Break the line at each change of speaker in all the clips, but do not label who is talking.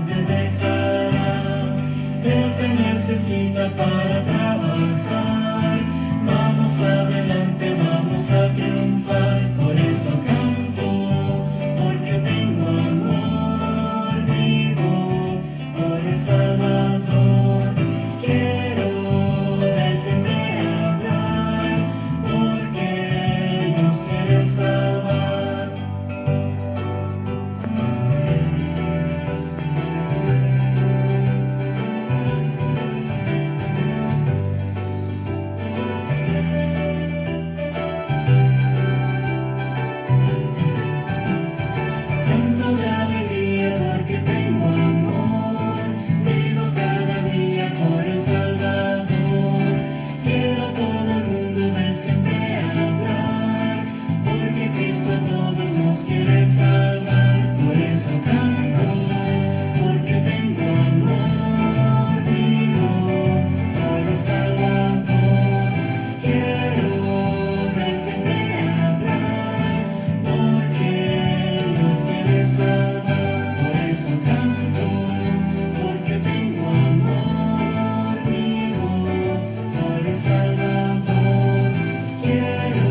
te dejará. Él te necesita para trabajar. Vamos adelante, vamos a triunfar. Por eso canto, porque tengo amor. Vivo por el Salvador. Quiero de siempre hablar, porque Él nos quiere salvar. Canto de alegría porque tengo amor. Vivo cada día por el Salvador. Quiero a todo el mundo de siempre hablar, porque Cristo a todos nos quiere salvar. Por eso canto, porque tengo amor. Vivo por el Salvador. Quiero de siempre hablar, porque Él nos quiere salvar. Por eso canto, porque tengo amor. Vivo por el Salvador. Quiero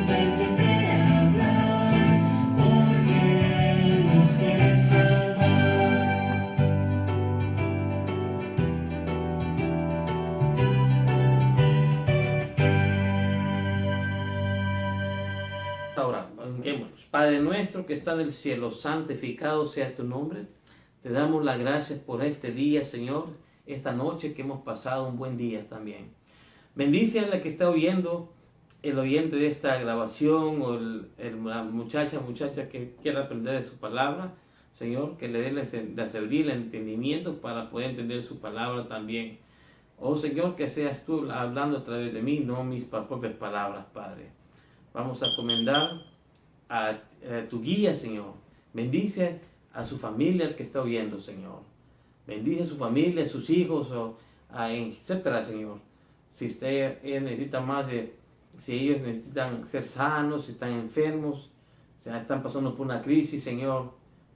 de siempre hablar, porque Él nos quiere salvar.
Ahora, oremos. Padre nuestro que está en el cielo, santificado sea tu nombre. Te damos las gracias por este día, Señor, esta noche que hemos pasado un buen día también. Bendice a la que está oyendo, el oyente de esta grabación o la muchacha que quiera aprender de su palabra, Señor, que le dé la sabiduría y el entendimiento para poder entender su palabra también. Oh Señor, que seas tú hablando a través de mí, no mis propias palabras, Padre. Vamos a encomendar a tu guía, Señor. Bendice a su familia, el que está oyendo, Señor. Bendice a su familia, a sus hijos, etcétera, Señor. Si usted necesita más si ellos necesitan ser sanos, si están enfermos, si están pasando por una crisis, Señor,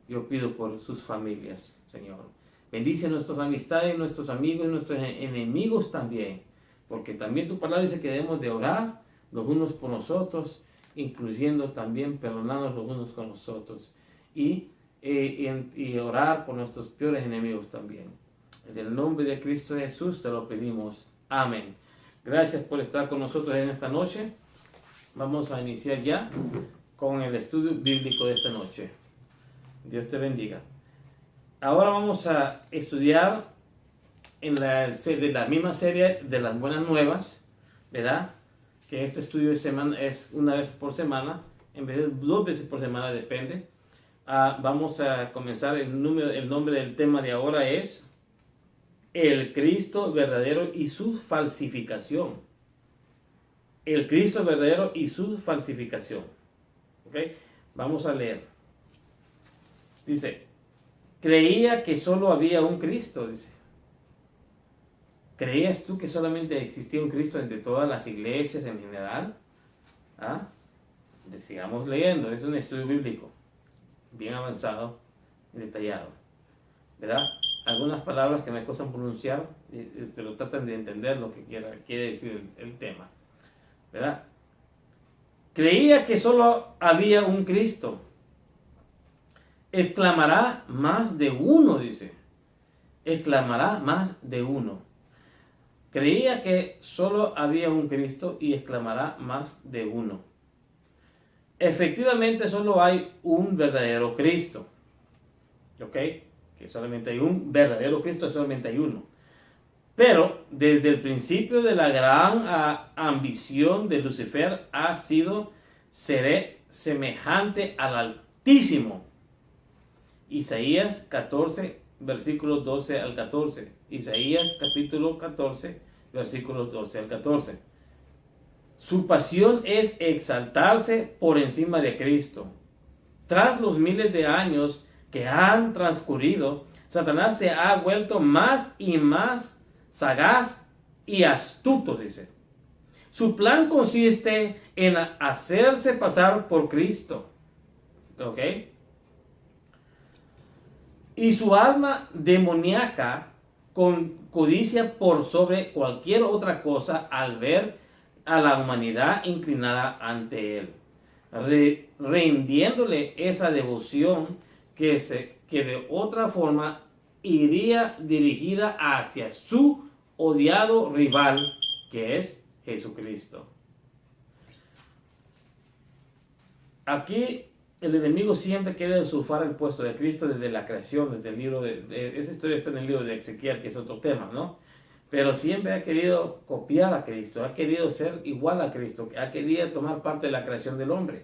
yo pido por sus familias, Señor. Bendice a nuestras amistades, nuestros amigos y nuestros enemigos también, porque también tu palabra dice que debemos de orar los unos por nosotros, incluyendo también perdonarnos los unos con los otros y orar por nuestros peores enemigos también. En el nombre de Cristo Jesús te lo pedimos. Amén. Gracias por estar con nosotros en esta noche. Vamos a iniciar ya con el estudio bíblico de esta noche. Dios te bendiga. Ahora vamos a estudiar de la misma serie de las buenas nuevas, ¿verdad? Que este estudio es una vez por semana, en vez de 2 veces por semana, depende. Vamos a comenzar, el nombre del tema de ahora es el Cristo verdadero y su falsificación. El Cristo verdadero y su falsificación. ¿Ok? Vamos a leer. Dice, creía que solo había un Cristo, dice. ¿Creías tú que solamente existía un Cristo entre todas las iglesias en general? Sigamos leyendo, es un estudio bíblico, bien avanzado y detallado, ¿verdad? Algunas palabras que me cuestan pronunciar, pero tratan de entender lo que quiere decir el tema, ¿verdad? Creía que solo había un Cristo. Exclamará más de uno, dice. Exclamará más de uno. Creía que solo había un Cristo y exclamará más de uno. Efectivamente, solo hay un verdadero Cristo. ¿Ok? Que solamente hay un verdadero Cristo, solamente hay uno. Pero desde el principio de la gran ambición de Lucifer ha sido, seré semejante al Altísimo. Isaías 14, versículos 12 al 14. Isaías capítulo 14, versículos 12 al 14. Su pasión es exaltarse por encima de Cristo. Tras los miles de años que han transcurrido, Satanás se ha vuelto más y más sagaz y astuto, dice. Su plan consiste en hacerse pasar por Cristo. ¿Ok? y su alma demoníaca con codicia por sobre cualquier otra cosa al ver a la humanidad inclinada ante él, rindiéndole esa devoción que de otra forma iría dirigida hacia su odiado rival, que es Jesucristo. Aquí el enemigo siempre quiere usurpar el puesto de Cristo desde la creación, desde el libro esa historia está en el libro de Ezequiel, que es otro tema, ¿no? Pero siempre ha querido copiar a Cristo, ha querido ser igual a Cristo, ha querido tomar parte de la creación del hombre.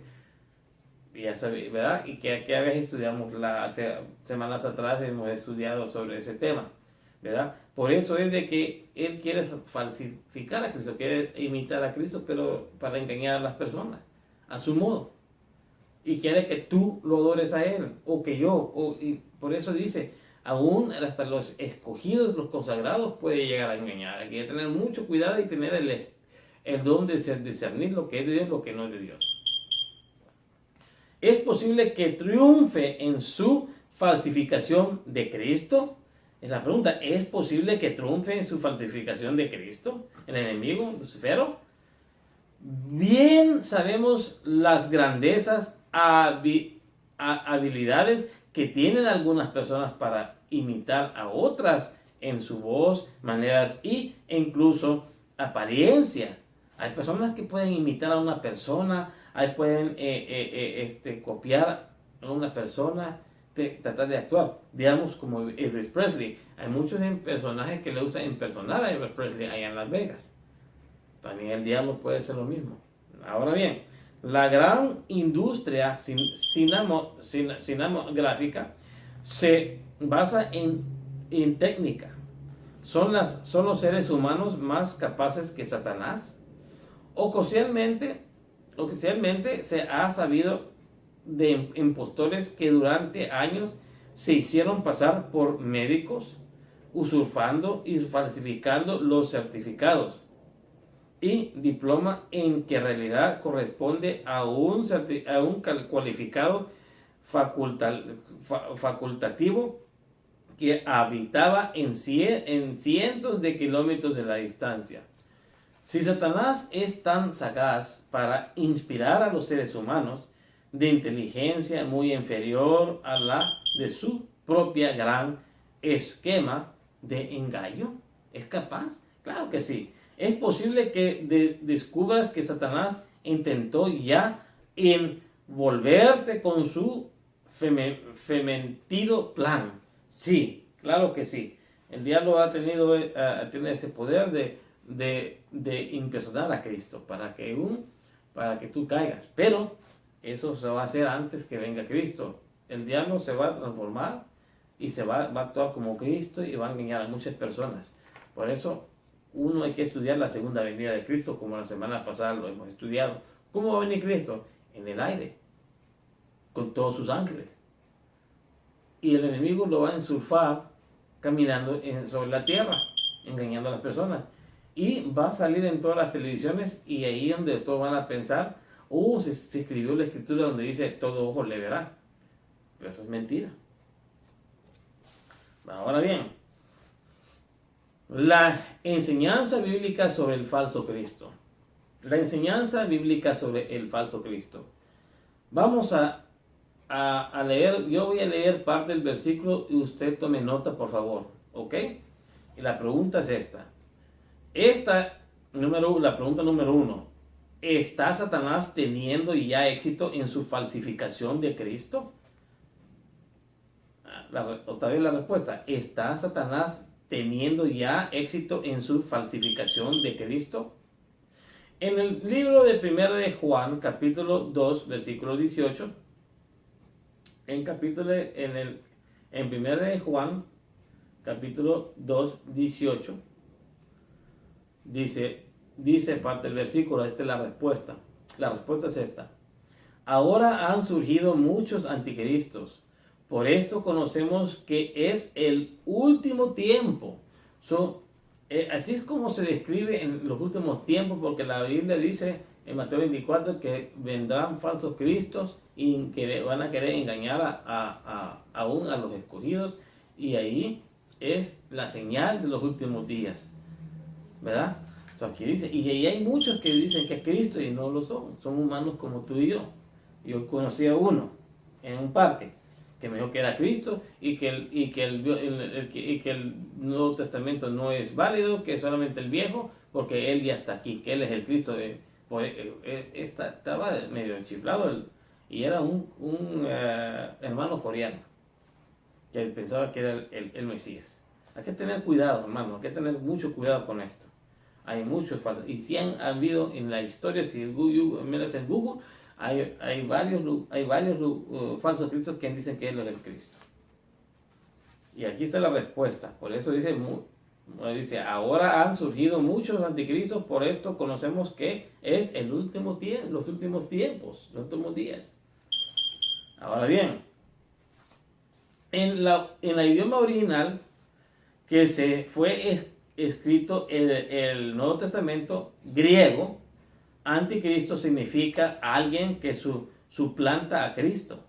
Y ya sabéis, ¿verdad? Y que a veces estudiamos, hace semanas atrás hemos estudiado sobre ese tema, ¿verdad? Por eso es de que él quiere falsificar a Cristo, quiere imitar a Cristo, pero para engañar a las personas, a su modo. Y quiere que tú lo adores a él, o que yo, y por eso dice, aún hasta los escogidos, los consagrados, puede llegar a engañar. Hay que tener mucho cuidado y tener el don de discernir lo que es de Dios, lo que no es de Dios. ¿Es posible que triunfe en su falsificación de Cristo? Es la pregunta. ¿Es posible que triunfe en su falsificación de Cristo, el enemigo, Lucifero? Bien sabemos las grandezas, habilidades que tienen algunas personas para imitar a otras en su voz, maneras e incluso apariencia. Hay personas que pueden imitar a una persona, pueden copiar a una persona, tratar de actuar, digamos como Elvis Presley. Hay muchos personajes que le usan impersonar a Elvis Presley allá en Las Vegas. También el diablo puede ser lo mismo. Ahora bien, la gran industria cinematográfica se basa en técnica. Son los seres humanos más capaces que Satanás. Oficialmente se ha sabido de impostores que durante años se hicieron pasar por médicos, usurpando y falsificando los certificados y diploma en que en realidad corresponde a un cualificado facultativo que habitaba en cientos de kilómetros de la distancia. Si Satanás es tan sagaz para inspirar a los seres humanos de inteligencia muy inferior a la de su propia gran esquema de engaño, ¿es capaz? Claro que sí. Es posible que descubras que Satanás intentó ya envolverte con su fementido plan. Sí, claro que sí. El diablo tiene ese poder de impresionar a Cristo para que tú caigas. Pero eso se va a hacer antes que venga Cristo. El diablo se va a transformar y va a actuar como Cristo y va a engañar a muchas personas. Por eso uno hay que estudiar la segunda venida de Cristo, como la semana pasada lo hemos estudiado. ¿Cómo va a venir Cristo? En el aire, con todos sus ángeles. Y el enemigo lo va a ensurfar caminando sobre la tierra, engañando a las personas. Y va a salir en todas las televisiones y ahí donde todos van a pensar, se escribió la escritura donde dice, todo ojo le verá. Pero eso es mentira. Ahora bien, la enseñanza bíblica sobre el falso Cristo. La enseñanza bíblica sobre el falso Cristo. Vamos a leer, yo voy a leer parte del versículo y usted tome nota, por favor, ¿ok? Y la pregunta es esta. La pregunta número 1. ¿Está Satanás teniendo ya éxito en su falsificación de Cristo? Otra vez la respuesta. ¿Está Satanás teniendo ya éxito en su falsificación de Cristo? En el libro de 1 de Juan, capítulo 2, versículo 18, en 1 de Juan, capítulo 2, 18, dice parte del versículo, esta es la respuesta. La respuesta es esta. Ahora han surgido muchos anticristos. Por esto conocemos que es el último tiempo. Así es como se describe en los últimos tiempos, porque la Biblia dice en Mateo 24 que vendrán falsos cristos y que van a querer engañar aún a los escogidos, y ahí es la señal de los últimos días, ¿verdad? Aquí dice, y ahí hay muchos que dicen que es Cristo y no lo son humanos como tú y yo. Yo conocí a uno en un parque que me dijo que era Cristo y que el Nuevo Testamento no es válido, que es solamente el Viejo, porque Él ya está aquí, que Él es el Cristo. Estaba medio chiflado y era un hermano coreano que pensaba que era el Mesías. Hay que tener cuidado, hermano, hay que tener mucho cuidado con esto. Hay muchos falsos. Y si han habido en la historia, si miras en Google, hay varios falsos cristos que dicen que Él es el Cristo. Y aquí está la respuesta. Por eso dice, ahora han surgido muchos anticristos, por esto conocemos que es el último tiempo, los últimos tiempos, los últimos días. Ahora bien, en la idioma original que se fue escrito el Nuevo Testamento griego, anticristo significa alguien que suplanta a Cristo,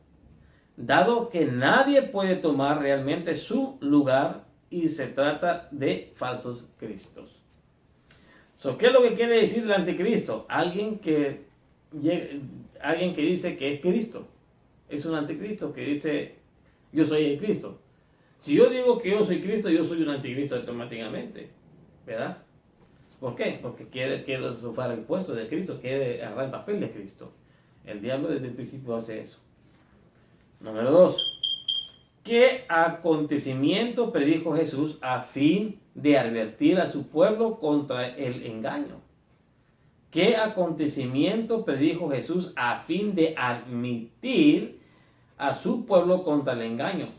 dado que nadie puede tomar realmente su lugar y se trata de falsos cristos. ¿Qué es lo que quiere decir el anticristo? Alguien que dice que es Cristo. Es un anticristo que dice, yo soy el Cristo. Si yo digo que yo soy Cristo, yo soy un anticristo automáticamente, ¿verdad? ¿Por qué? Porque quiere usurpar el puesto de Cristo, quiere agarrar el papel de Cristo. El diablo desde el principio hace eso. Número 2. ¿Qué acontecimiento predijo Jesús a fin de advertir a su pueblo contra el engaño? ¿Qué acontecimiento predijo Jesús a fin de admitir a su pueblo contra el engaño?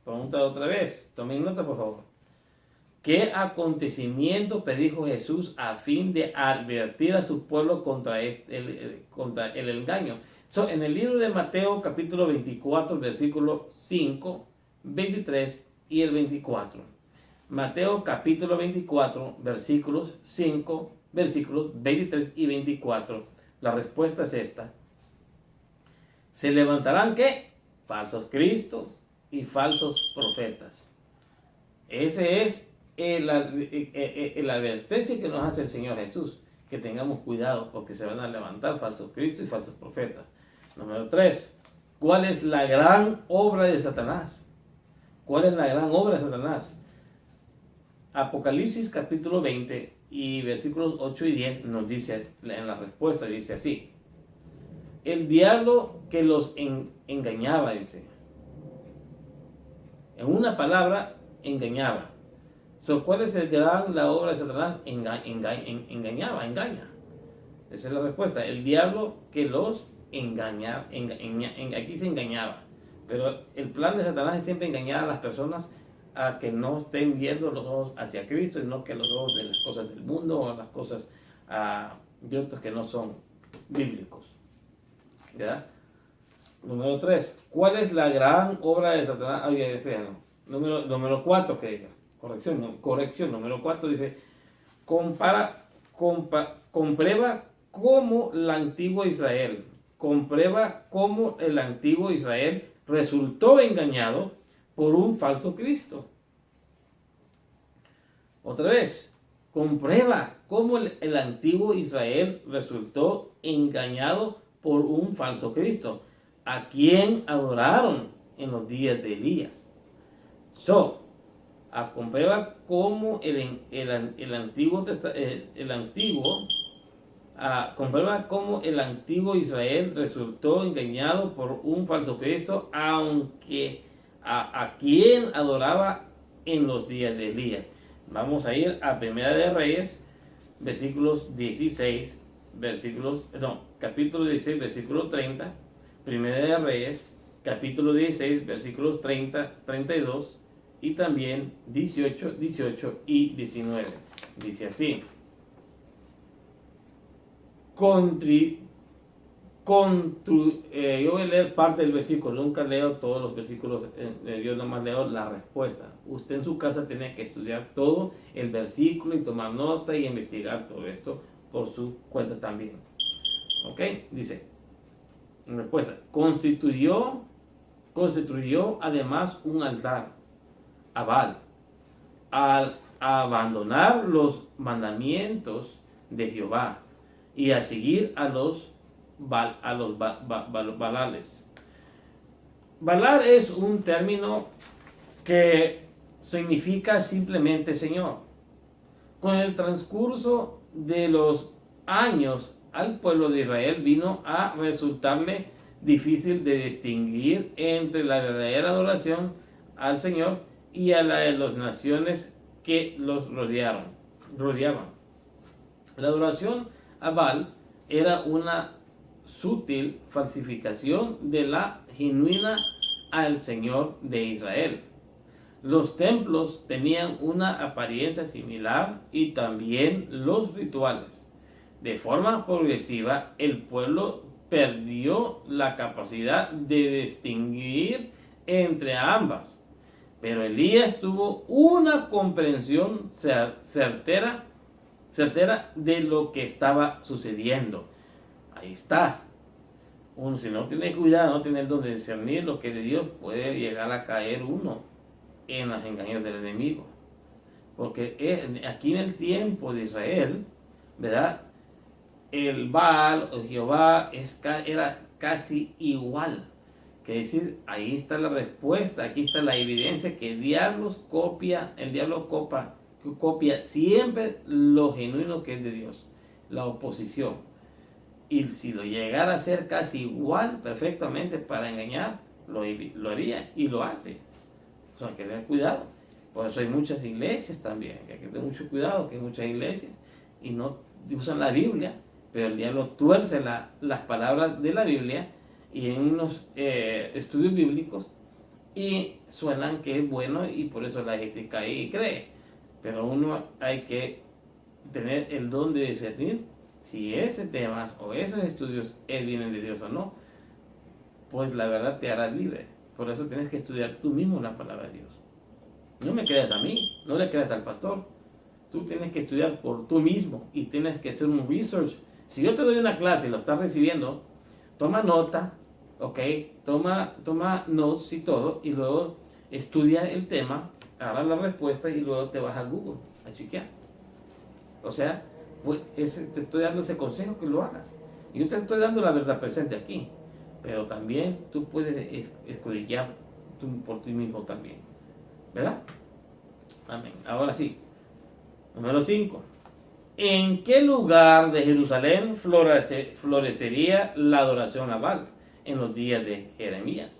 Pregunta otra vez. Tomen nota, por favor. ¿Qué acontecimiento predijo Jesús a fin de advertir a su pueblo contra el engaño? En el libro de Mateo, capítulo 24, versículo 5, 23 y el 24. Mateo, capítulo 24, versículos 5, versículos 23 y 24. La respuesta es esta. ¿Se levantarán qué? Falsos cristos y falsos profetas. Ese es la advertencia que nos hace el Señor Jesús, que tengamos cuidado porque se van a levantar falsos cristos y falsos profetas. Número 3. ¿Cuál es la gran obra de Satanás? ¿Cuál es la gran obra de Satanás? Apocalipsis capítulo 20 y versículos 8 y 10 nos dice en la respuesta, dice así. El diablo que los engañaba, dice. En una palabra, engañaba. ¿Cuál es la obra de Satanás? Engaña. Esa es la respuesta. El diablo que los engañaba. Aquí se engañaba. Pero el plan de Satanás es siempre engañar a las personas a que no estén viendo los ojos hacia Cristo y no que los ojos de las cosas del mundo o las cosas de otros que no son bíblicos. ¿Ya? Número 3. ¿Cuál es la gran obra de Satanás? Número 4 que diga. Corrección. Número 4 dice, comprueba cómo el antiguo Israel resultó engañado por un falso Cristo. Otra vez, comprueba cómo el antiguo Israel resultó engañado por un falso Cristo, a quien adoraron en los días de Elías. Comprueba cómo comprueba cómo el antiguo Israel resultó engañado por un falso Cristo, aunque a quien adoraba en los días de Elías. Vamos a ir a Primera de Reyes, capítulo 16, versículo 30. Primera de Reyes, capítulo 16, versículos 30, 32 y también 18, 18 y 19. Dice así. Yo voy a leer parte del versículo, nunca leo todos los versículos, yo nomás leo la respuesta. Usted en su casa tiene que estudiar todo el versículo y tomar nota y investigar todo esto por su cuenta también. ¿Ok? Dice, Respuesta. Constituyó además un altar a Baal al abandonar los mandamientos de Jehová y a seguir a los Balales. Balar es un término que significa simplemente Señor. Con el transcurso de los años al pueblo de Israel vino a resultarle difícil de distinguir entre la verdadera adoración al Señor y a la de las naciones que los rodeaban. La adoración a Baal era una sutil falsificación de la genuina al Señor de Israel. Los templos tenían una apariencia similar y también los rituales. De forma progresiva, el pueblo perdió la capacidad de distinguir entre ambas. Pero Elías tuvo una comprensión certera de lo que estaba sucediendo. Ahí está. Uno, si no tiene cuidado, no tiene el don de discernir lo que es de Dios, puede llegar a caer uno en los engaños del enemigo. Porque aquí en el tiempo de Israel, ¿verdad? El Baal o Jehová era casi igual. Que decir, ahí está la respuesta, aquí está la evidencia que el diablo copia siempre lo genuino que es de Dios, la oposición. Y si lo llegara a hacer casi igual, perfectamente para engañar, lo haría y lo hace. O sea, hay que tener cuidado. Por eso hay muchas iglesias también, que hay que tener mucho cuidado, que hay muchas iglesias y no usan la Biblia, pero el diablo tuerce las palabras de la Biblia y en unos estudios bíblicos y suenan que es bueno y por eso la gente cae y cree. Pero uno hay que tener el don de discernir si ese tema o esos estudios vienen de Dios o no, pues la verdad te hará libre. Por eso tienes que estudiar tú mismo la palabra de Dios. No me creas a mí, no le creas al pastor. Tú tienes que estudiar por tú mismo y tienes que hacer un research. Si yo te doy una clase y lo estás recibiendo, toma nota, ok, toma notes y todo, y luego estudia el tema, agarra la respuesta y luego te vas a Google a chequear. O sea, pues, te estoy dando ese consejo que lo hagas. Yo te estoy dando la verdad presente aquí, pero también tú puedes escudriñar por ti mismo también. ¿Verdad? Amén. Ahora sí. Número 5. ¿En qué lugar de Jerusalén florecería la adoración a Baal en los días de Jeremías?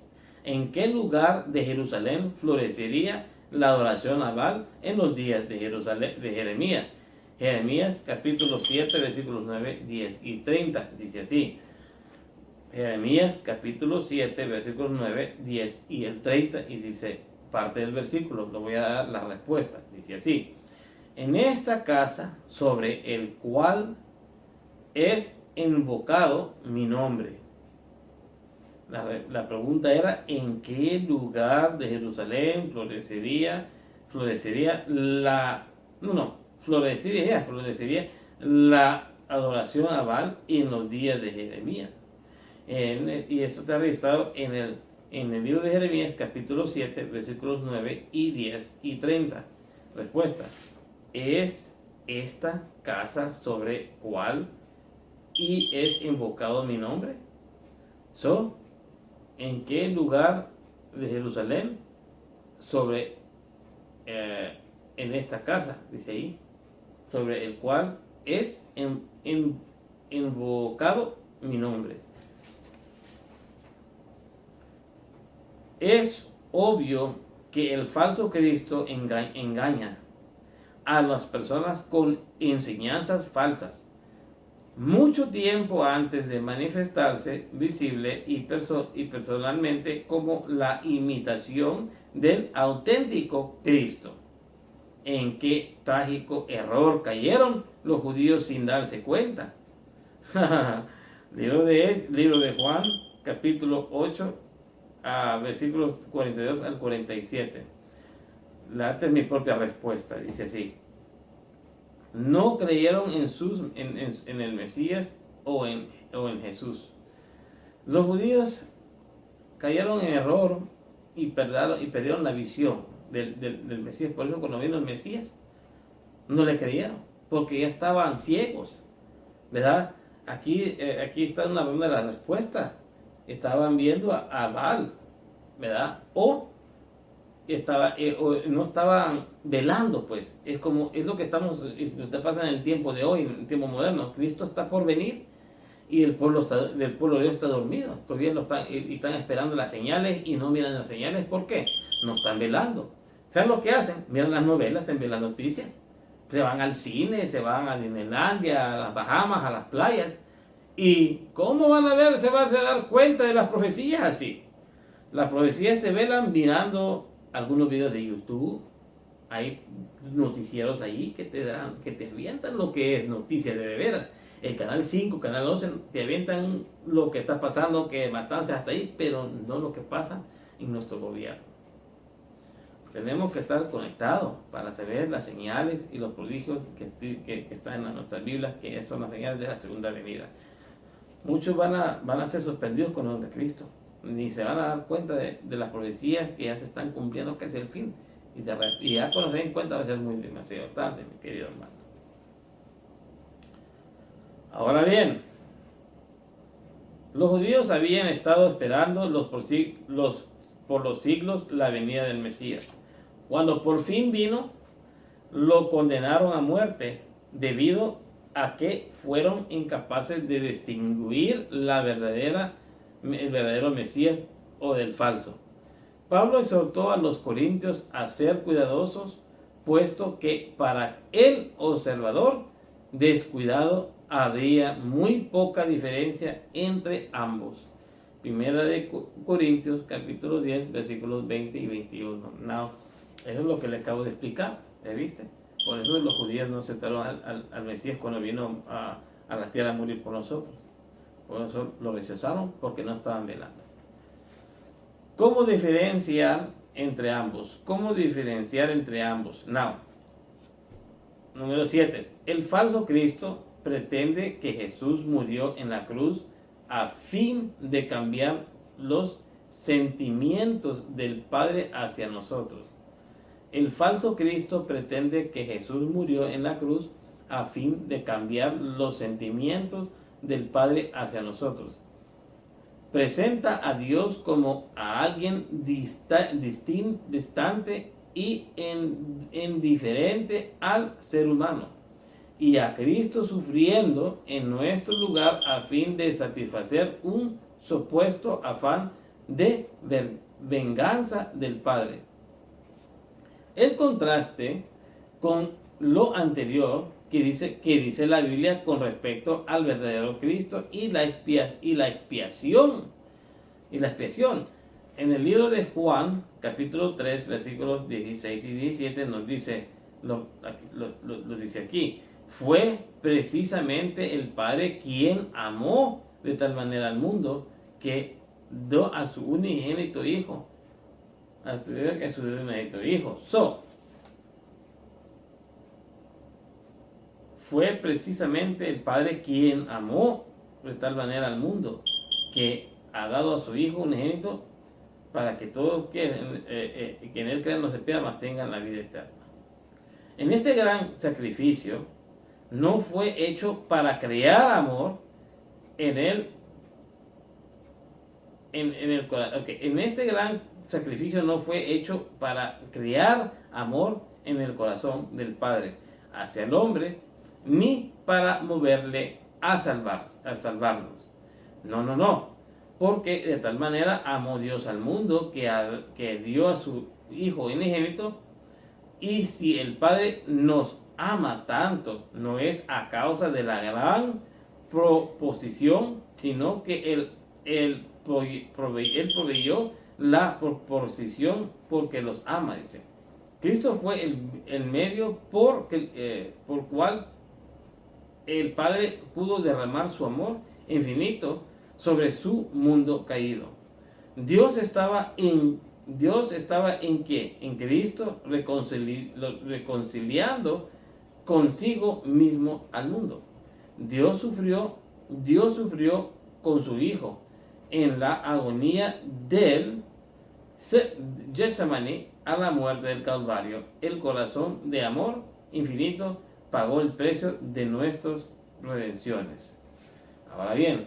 ¿En qué lugar de Jerusalén florecería la adoración a Baal en los días de Jeremías? Jeremías capítulo 7 versículos 9, 10 y 30. Dice así. Jeremías capítulo 7 versículos 9, 10 y el 30. Y dice parte del versículo. Le voy a dar la respuesta. Dice así. En esta casa sobre el cual es invocado mi nombre. La pregunta era, ¿en qué lugar de Jerusalén florecería la adoración a Baal en los días de Jeremías? Y esto está registrado en el libro de Jeremías, capítulo 7, versículos 9 y 10 y 30. Respuesta. Es esta casa sobre cuál y es invocado mi nombre. ¿En qué lugar de Jerusalén sobre en esta casa, dice ahí, sobre el cual es invocado mi nombre? Es obvio que el falso Cristo engaña a las personas con enseñanzas falsas mucho tiempo antes de manifestarse visible y personalmente como la imitación del auténtico Cristo. ¿En qué trágico error cayeron los judíos sin darse cuenta? Libro de Juan, capítulo 8, versículos 42 al 47. Esta es mi propia respuesta, dice así. No creyeron en el Mesías o en Jesús. Los judíos cayeron en error y perdieron la visión del Mesías. Por eso cuando vino el Mesías, no le creyeron, porque ya estaban ciegos, ¿verdad? Aquí está una de las respuestas. Estaban viendo a Baal, ¿verdad? O no estaban velando, pues. Es lo que pasa en el tiempo de hoy, en el tiempo moderno. Cristo está por venir y el pueblo de Dios está dormido. Todavía están esperando las señales y no miran las señales. ¿Por qué? No están velando. ¿Saben lo que hacen? Miran las novelas, ven las noticias. Se van al cine, se van a Disneylandia, a las Bahamas, a las playas. ¿Y cómo van a ver? Se van a dar cuenta de las profecías así. Las profecías se velan mirando algunos videos de YouTube. Hay noticieros ahí que te avientan lo que es noticias de veras. El canal 5, canal 11 te avientan lo que está pasando, que matanza hasta ahí, pero no lo que pasa en nuestro gobierno. Tenemos que estar conectados para saber las señales y los prodigios que están en nuestras Biblias, que son las señales de la segunda venida. Muchos van a ser sorprendidos con el de Cristo, ni se van a dar cuenta de las profecías que ya se están cumpliendo, que es el fin. Y ya cuando se den cuenta va a ser muy demasiado tarde, mi querido hermano. Ahora bien, los judíos habían estado esperando por los siglos la venida del Mesías. Cuando por fin vino, lo condenaron a muerte debido a que fueron incapaces de distinguir el verdadero Mesías o del falso. Pablo exhortó a los corintios a ser cuidadosos, puesto que para el observador descuidado había muy poca diferencia entre ambos. Primera de Corintios, capítulo 10, versículos 20 y 21. Eso es lo que le acabo de explicar, ¿viste? Por eso los judíos no aceptaron al Mesías cuando vino a la tierra a morir por nosotros. Por eso lo rechazaron, porque no estaban velando. ¿Cómo diferenciar entre ambos? Número 7. El falso Cristo pretende que Jesús murió en la cruz a fin de cambiar los sentimientos del Padre hacia nosotros. El falso Cristo pretende que Jesús murió en la cruz a fin de cambiar los sentimientos del Padre hacia nosotros. Presenta a Dios como a alguien distante y indiferente al ser humano, y a Cristo sufriendo en nuestro lugar a fin de satisfacer un supuesto afán de venganza del Padre. El contraste con lo anterior que dice la Biblia con respecto al verdadero Cristo y la expiación. En el libro de Juan, capítulo 3, versículos 16 y 17 nos dice, lo dice aquí, fue precisamente el Padre quien amó de tal manera al mundo que dio a su unigénito Hijo. Fue precisamente el Padre quien amó de tal manera al mundo que ha dado a su Hijo unigénito para que todos que en Él crean no se pierdan, mas tengan la vida eterna. En este gran sacrificio no fue hecho para crear amor en Él. En este gran sacrificio no fue hecho para crear amor en el corazón del Padre hacia el hombre, ni para moverle a salvarnos. No. Porque de tal manera amó Dios al mundo que dio a su Hijo unigénito. Y si el Padre nos ama tanto, no es a causa de la gran proposición, sino que Él proveyó la proposición porque los ama, dice. Cristo fue el medio por cual el Padre pudo derramar su amor infinito sobre su mundo caído. Dios estaba en ¿qué? En Cristo reconciliando consigo mismo al mundo. Dios sufrió con su Hijo en la agonía del Getsemaní a la muerte del Calvario. El corazón de amor infinito pagó el precio de nuestras redenciones. Ahora bien,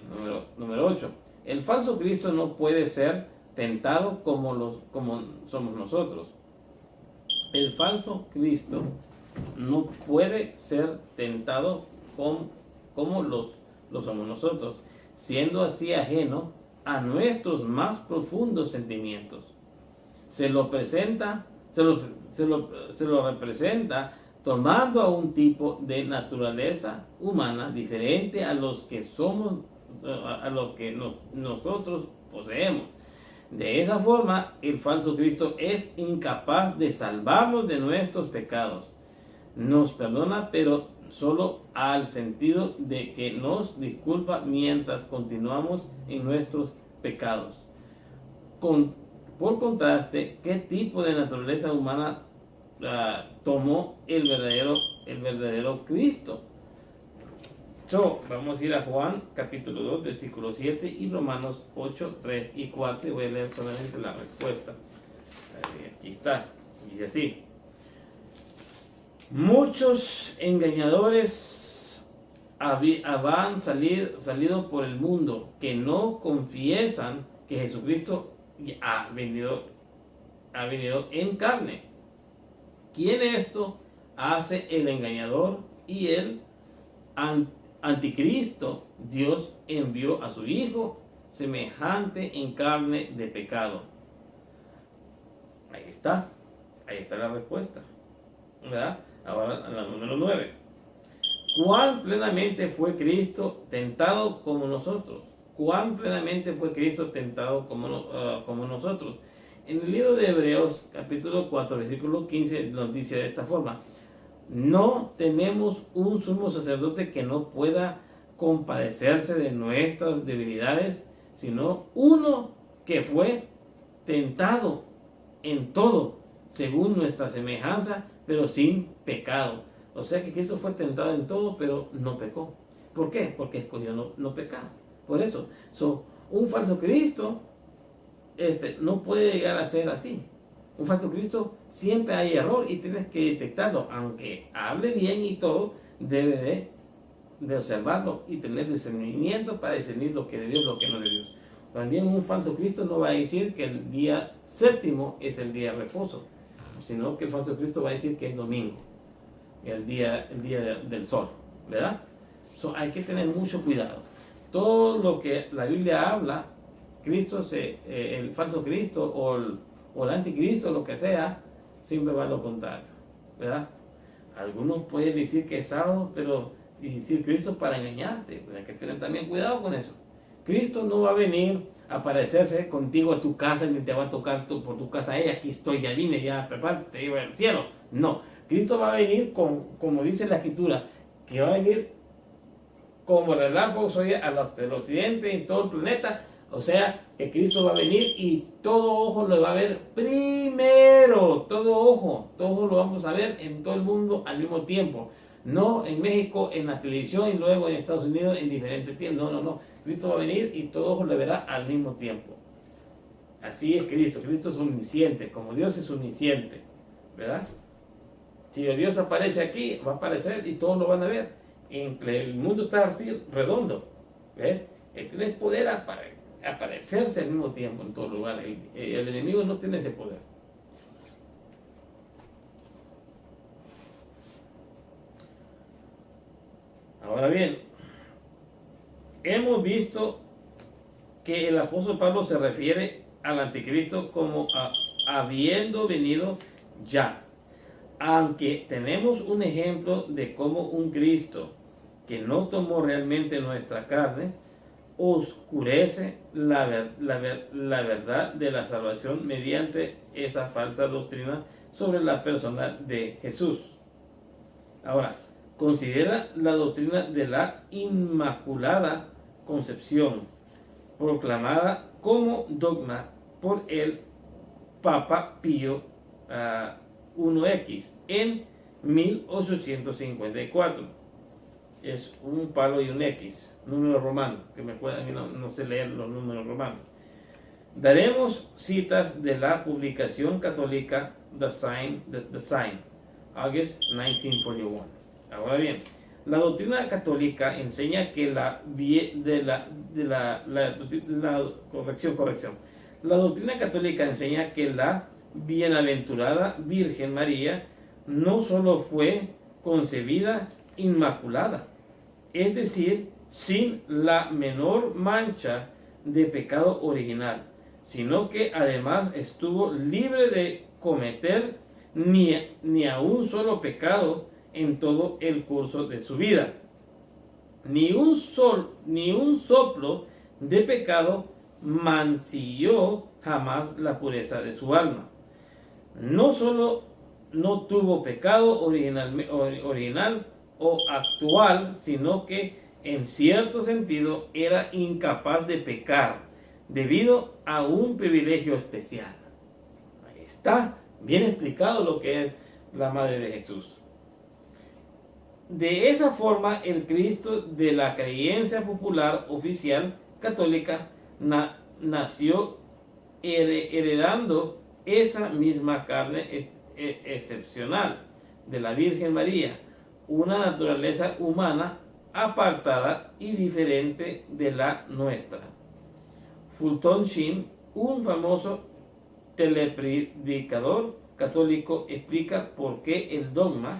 número 8. El falso Cristo no puede ser tentado como somos nosotros. El falso Cristo no puede ser tentado como los somos nosotros, siendo así ajeno a nuestros más profundos sentimientos. Se lo representa tomando a un tipo de naturaleza humana diferente a los que somos, a lo que nosotros poseemos. De esa forma, el falso Cristo es incapaz de salvarnos de nuestros pecados. Nos perdona, pero solo al sentido de que nos disculpa mientras continuamos en nuestros pecados. Por contraste, ¿qué tipo de naturaleza humana tomó el verdadero Cristo? Vamos a ir a Juan capítulo 2 versículo 7 y Romanos 8, 3 y 4 y voy a leer solamente la respuesta. Aquí está, dice así: muchos engañadores han salido por el mundo que no confiesan que Jesucristo ha venido en carne. ¿Quién esto hace el engañador y el anticristo? Dios envió a su Hijo semejante en carne de pecado. Ahí está la respuesta, ¿verdad? Ahora la número 9. ¿Cuán plenamente fue Cristo tentado como nosotros? ¿Cuán plenamente fue Cristo tentado como nosotros? En el libro de Hebreos, capítulo 4, versículo 15, nos dice de esta forma: no tenemos un sumo sacerdote que no pueda compadecerse de nuestras debilidades, sino uno que fue tentado en todo, según nuestra semejanza, pero sin pecado. O sea que Cristo fue tentado en todo, pero no pecó. ¿Por qué? Porque escogió no pecar. Por eso, un falso Cristo no puede llegar a ser así. Un falso Cristo siempre hay error y tienes que detectarlo. Aunque hable bien y todo, debe de observarlo y tener discernimiento para discernir lo que es de Dios, lo que no es de Dios. También un falso Cristo no va a decir que el día séptimo es el día de reposo, sino que el falso Cristo va a decir que es domingo, el día del sol, ¿verdad? Hay que tener mucho cuidado. Todo lo que la Biblia habla, el falso Cristo o el anticristo, lo que sea, siempre va a lo contrario, ¿verdad? Algunos pueden decir que es sábado, pero decir Cristo para engañarte. Pues hay que tener también cuidado con eso. Cristo no va a venir a aparecerse contigo a tu casa ni te va a tocar por tu casa. Aquí estoy, ya vine, ya prepárate, te llevo al cielo. No, Cristo va a venir como dice la Escritura, que va a venir como relámpago del occidente en todo el planeta. O sea, que Cristo va a venir y todo ojo lo va a ver primero. Todo ojo lo vamos a ver en todo el mundo al mismo tiempo. No en México, en la televisión, y luego en Estados Unidos en diferentes tiempos. No. Cristo va a venir y todo ojo le verá al mismo tiempo. Así es Cristo. Cristo es omnisciente, como Dios es omnisciente, ¿verdad? Si Dios aparece aquí, va a aparecer y todos lo van a ver. El mundo está así redondo, ¿ves? Él tiene poder aparecerse al mismo tiempo en todo lugar. El enemigo no tiene ese poder. Ahora bien, hemos visto que el apóstol Pablo se refiere al anticristo como habiendo venido ya. Aunque tenemos un ejemplo de cómo un Cristo que no tomó realmente nuestra carne oscurece la verdad de la salvación mediante esa falsa doctrina sobre la persona de Jesús. Ahora, considera la doctrina de la Inmaculada Concepción, proclamada como dogma por el Papa Pío XI en 1854. es un palo y un X, número romano, que me puede, a mí no sé leer los números romanos. Daremos citas de la publicación católica The Sign, August 1941. Ahora bien, la doctrina católica enseña que corrección. La doctrina católica enseña que la bienaventurada Virgen María no solo fue concebida inmaculada, es decir, sin la menor mancha de pecado original, sino que además estuvo libre de cometer ni a un solo pecado en todo el curso de su vida. Ni un soplo de pecado mancilló jamás la pureza de su alma. No solo no tuvo pecado original o actual, sino que en cierto sentido era incapaz de pecar debido a un privilegio especial. Ahí está bien explicado lo que es la Madre de Jesús. De esa forma, el Cristo de la creencia popular oficial católica nació heredando esa misma carne excepcional de la Virgen María, una naturaleza humana apartada y diferente de la nuestra. Fulton Sheen, un famoso telepredicador católico, explica por qué el dogma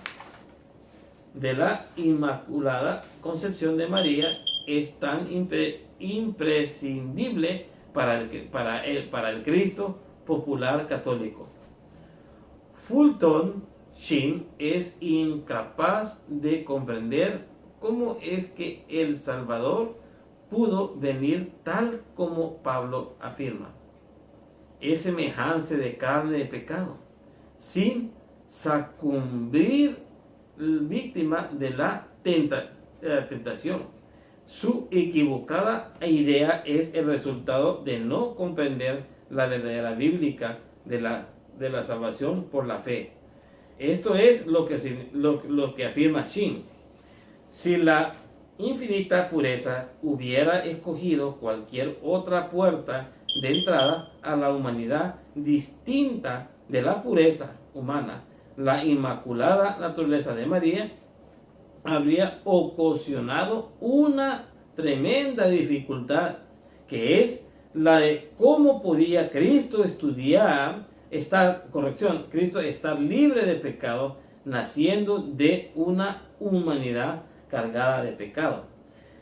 de la Inmaculada Concepción de María es tan imprescindible para el Cristo popular católico. Fulton Sheen es incapaz de comprender cómo es que el Salvador pudo venir tal como Pablo afirma. Es semejante de carne de pecado, sin sucumbir víctima de la tentación. Su equivocada idea es el resultado de no comprender la verdadera bíblica de la salvación por la fe. Esto es lo que afirma Sheen. Si la infinita pureza hubiera escogido cualquier otra puerta de entrada a la humanidad distinta de la pureza humana, la inmaculada naturaleza de María habría ocasionado una tremenda dificultad, que es la de cómo podía Cristo estar libre de pecado, naciendo de una humanidad cargada de pecado.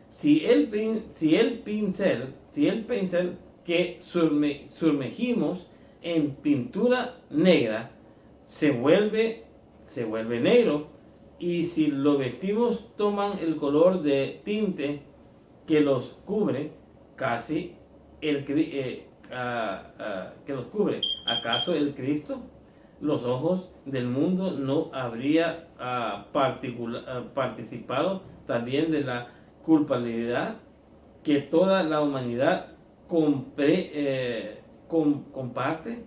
Si el pincel que sumergimos en pintura negra se vuelve negro, y si los vestidos toman el color de tinte que los cubre, ¿acaso el Cristo, los ojos del mundo, no habría participado también de la culpabilidad que toda la humanidad comparte?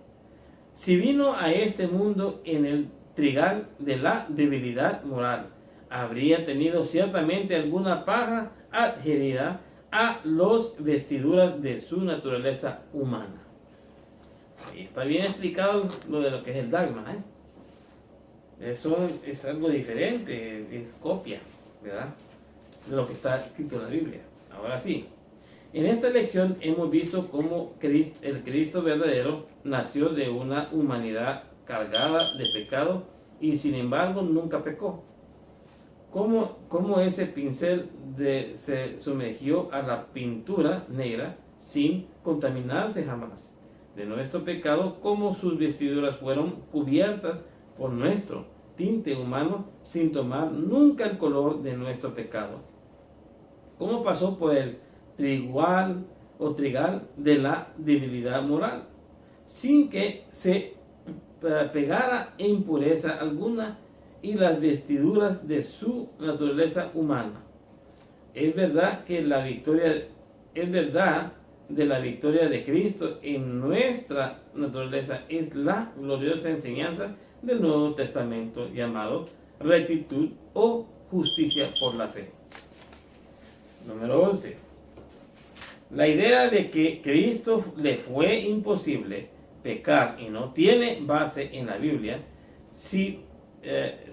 Si vino a este mundo en el trigal de la debilidad moral, habría tenido ciertamente alguna paja adherida a las vestiduras de su naturaleza humana. Ahí está bien explicado lo que es el dogma, Eso es algo diferente, es copia, ¿verdad?, de lo que está escrito en la Biblia. Ahora sí, en esta lección hemos visto cómo el Cristo verdadero nació de una humanidad cargada de pecado y sin embargo nunca pecó. Cómo ese pincel se sumergió a la pintura negra sin contaminarse jamás de nuestro pecado, cómo sus vestiduras fueron cubiertas por nuestro tinte humano sin tomar nunca el color de nuestro pecado, cómo pasó por el trigal de la debilidad moral sin que se pegara impureza alguna y las vestiduras de su naturaleza humana. Es verdad de la victoria de Cristo en nuestra naturaleza, es la gloriosa enseñanza del Nuevo Testamento llamado rectitud o justicia por la fe. Número 11. La idea de que Cristo le fue imposible pecar y no tiene base en la Biblia. Si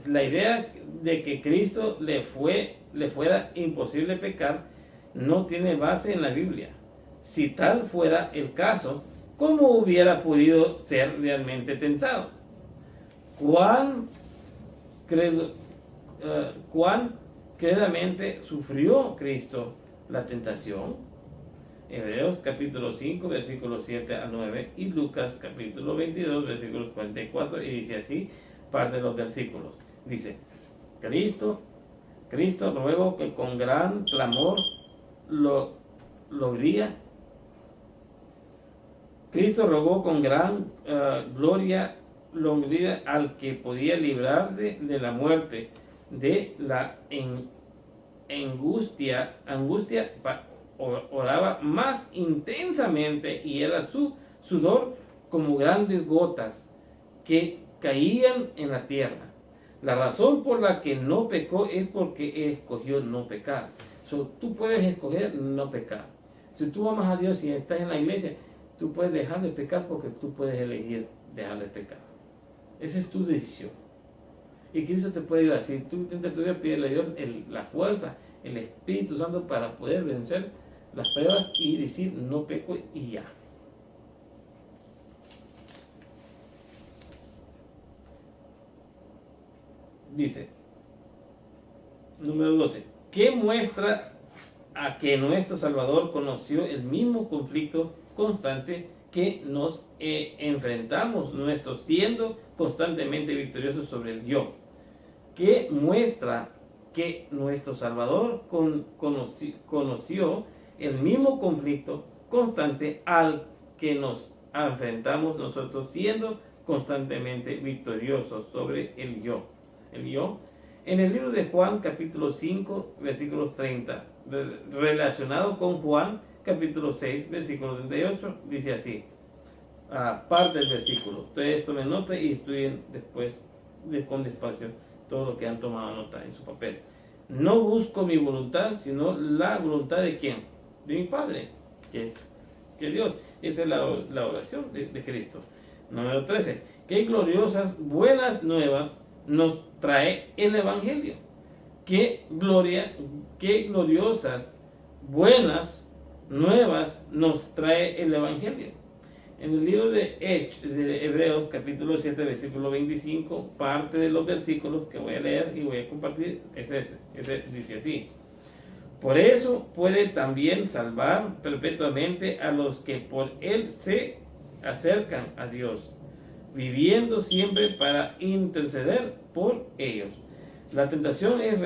la idea de que Cristo le fuera imposible pecar no tiene base en la Biblia. Si tal fuera el caso, ¿cómo hubiera podido ser realmente tentado? ¿Cuán credamente sufrió Cristo la tentación? Hebreos capítulo 5 versículos 7 a 9 y Lucas capítulo 22 versículos 44, y dice así parte de los versículos. Dice: Cristo ruego que con gran clamor Cristo rogó con gran gloria al que podía librarle de la muerte, de la angustia, oraba más intensamente y era su sudor como grandes gotas que caían en la tierra. La razón por la que no pecó es porque escogió no pecar. Tú puedes escoger no pecar. Si tú amas a Dios y estás en la iglesia, tú puedes dejar de pecar porque tú puedes elegir dejar de pecar. Esa es tu decisión. Y Cristo te puede ayudar. Si tú intentas pedirle a Dios la fuerza, el Espíritu Santo para poder vencer las pruebas y decir no peco y ya. Dice, número 12, ¿qué muestra a que nuestro Salvador conoció el mismo conflicto constante que nos enfrentamos nosotros, siendo constantemente victoriosos sobre el yo? ¿Qué muestra que nuestro Salvador conoció el mismo conflicto constante al que nos enfrentamos nosotros, siendo constantemente victoriosos sobre el yo? El yo. En el libro de Juan, capítulo 5, versículos 30, relacionado con Juan, capítulo 6, versículo 38, dice así, parte del versículo. Ustedes tomen nota y estudien después con despacio todo lo que han tomado nota en su papel. No busco mi voluntad, sino la voluntad de ¿quién? De mi Padre, que es Dios. Esa es la oración de Cristo. Número 13. Qué gloriosas, buenas nuevas nos trae el Evangelio. Qué gloriosas, buenas nuevas nos trae el Evangelio. En el libro de Hebreos, capítulo 7, versículo 25, parte de los versículos que voy a leer y voy a compartir, ese dice así: por eso puede también salvar perpetuamente a los que por él se acercan a Dios, viviendo siempre para interceder por ellos. La tentación es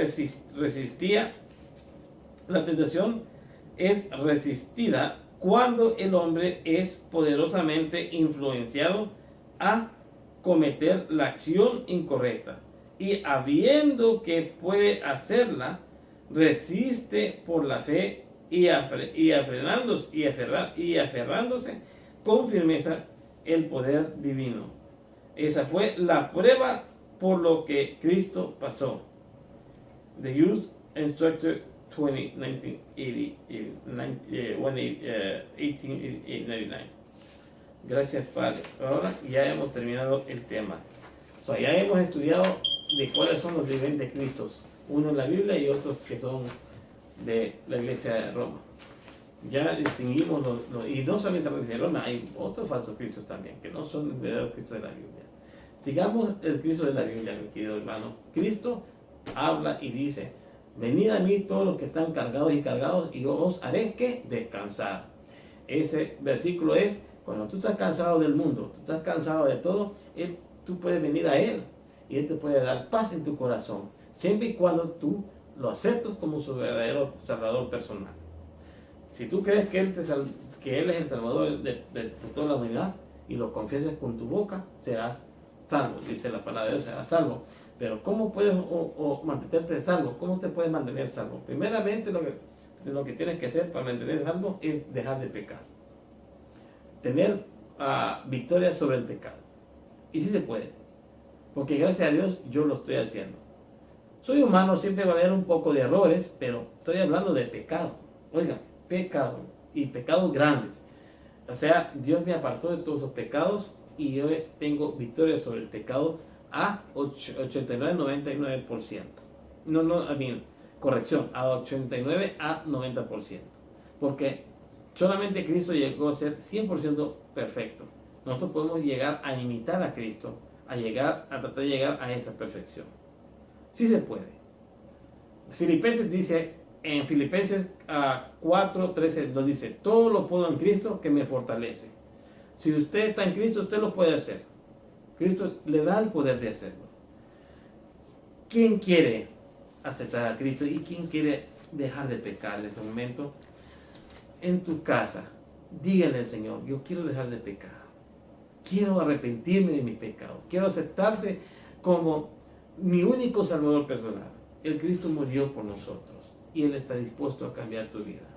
resistida cuando el hombre es poderosamente influenciado a cometer la acción incorrecta, y habiendo que puede hacerla, resiste por la fe y aferrándose con firmeza el poder divino. Esa fue la prueba por lo que Cristo pasó. The Youth Instructor 1899. Gracias, Padre. Ahora ya hemos terminado el tema. Ya hemos estudiado de cuáles son los diferentes Cristos, uno en la Biblia y otros que son de la Iglesia de Roma. Ya distinguimos y no solamente la Iglesia de Roma, hay otros falsos Cristos también, que no son el verdadero Cristo de la Biblia. Sigamos el Cristo de la Biblia, mi querido hermano. Cristo habla y dice: venid a mí todos los que están cargados y cargados, y yo os haré que descansar. Ese versículo es: cuando tú estás cansado del mundo, tú estás cansado de todo, tú puedes venir a Él y Él te puede dar paz en tu corazón, siempre y cuando tú lo aceptes como su verdadero Salvador personal. Si tú crees que Él es el Salvador de toda la humanidad y lo confiesas con tu boca, serás salvo. Dice la palabra de Dios, serás salvo. Pero ¿cómo puedes mantenerte salvo? ¿Cómo te puedes mantener salvo? Primeramente, lo que tienes que hacer para mantener salvo es dejar de pecar. Tener victoria sobre el pecado. Y sí se puede. Porque gracias a Dios yo lo estoy haciendo. Soy humano, siempre va a haber un poco de errores, pero estoy hablando de pecado. Oigan, pecado y pecados grandes. O sea, Dios me apartó de todos los pecados y yo tengo victoria sobre el pecado a 89-99%. Corrección, a 89 a 90%. Porque solamente Cristo llegó a ser 100% perfecto. Nosotros podemos llegar a imitar a Cristo, a tratar de llegar a esa perfección. Sí se puede. Filipenses dice, en Filipenses 4:13 nos dice, todo lo puedo en Cristo que me fortalece. Si usted está en Cristo, usted lo puede hacer. Cristo le da el poder de hacerlo. ¿Quién quiere aceptar a Cristo y quién quiere dejar de pecar en ese momento? En tu casa, díganle al Señor, yo quiero dejar de pecar. Quiero arrepentirme de mis pecados. Quiero aceptarte como mi único Salvador personal. El Cristo murió por nosotros y Él está dispuesto a cambiar tu vida.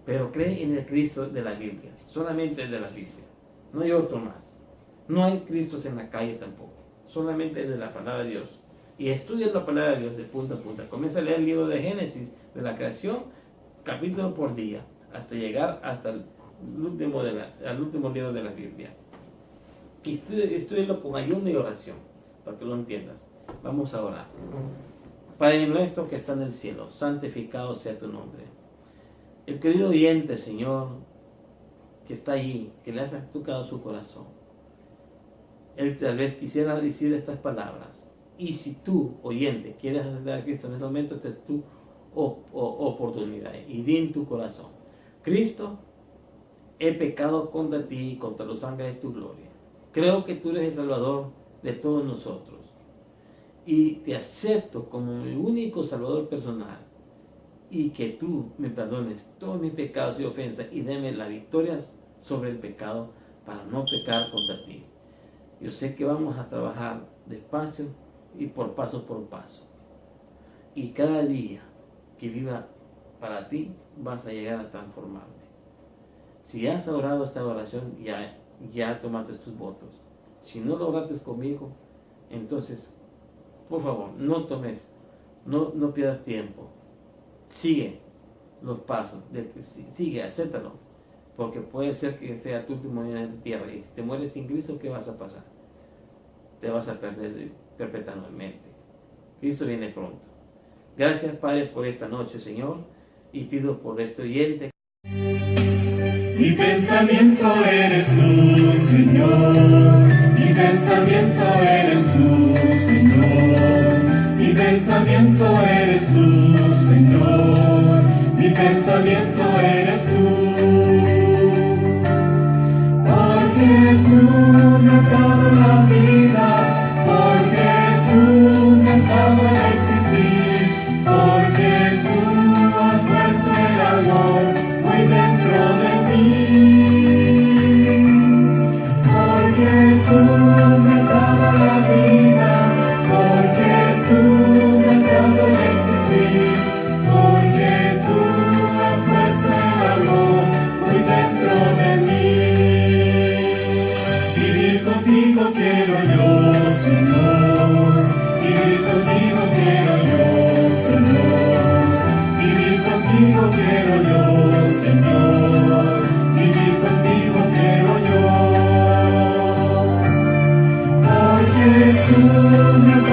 Pero cree en el Cristo de la Biblia, solamente el de la Biblia. No hay otro más. No hay Cristos en la calle tampoco, solamente el de la palabra de Dios. Y estudia la palabra de Dios de punta a punta. Comienza a leer el libro de Génesis, de la creación, capítulo por día, hasta llegar hasta el último libro de la Biblia. Y estúdialo con ayuno y oración, para que lo entiendas. Vamos a orar. Padre nuestro que está en el cielo, santificado sea tu nombre. El querido oyente, Señor, que está allí, que le has tocado su corazón, él tal vez quisiera decir estas palabras. Y si tú, oyente, quieres aceptar a Cristo en este momento, esta es tu oportunidad. Y di en tu corazón, Cristo, he pecado contra ti y contra los ángeles de tu gloria. Creo que tú eres el Salvador de todos nosotros. Y te acepto como mi único Salvador personal. Y que tú me perdones todos mis pecados y ofensas y deme la victoria sobre el pecado para no pecar contra ti. Yo sé que vamos a trabajar despacio y por paso. Y cada día que viva para ti vas a llegar a transformarme. Si has orado esta oración, ya tomaste tus votos. Si no lo oraste conmigo, entonces, por favor, no pierdas tiempo. Sigue los pasos, sigue, acéptalo, porque puede ser que sea tu último día en la tierra, y si te mueres sin Cristo, ¿qué vas a pasar? Te vas a perder perpetuamente. Cristo viene pronto. Gracias, Padre, por esta noche, Señor, y pido por este oyente.
Mi pensamiento eres tú, Señor. Mi pensamiento eres tú, Señor. Mi pensamiento eres tú, Señor. Mi pensamiento eres tú. Porque tú me has dado la vida, porque tú me has dado el existir, porque tú has puesto el amor muy dentro de mí. Porque tú me has dado la vida, porque tú me has dado el existir, porque tú has puesto el amor muy dentro de mí. Vivir contigo quiero yo, Señor. Vivir contigo quiero yo, Señor. Vivir contigo quiero yo, Señor. Vivir contigo quiero yo. Porque tú me has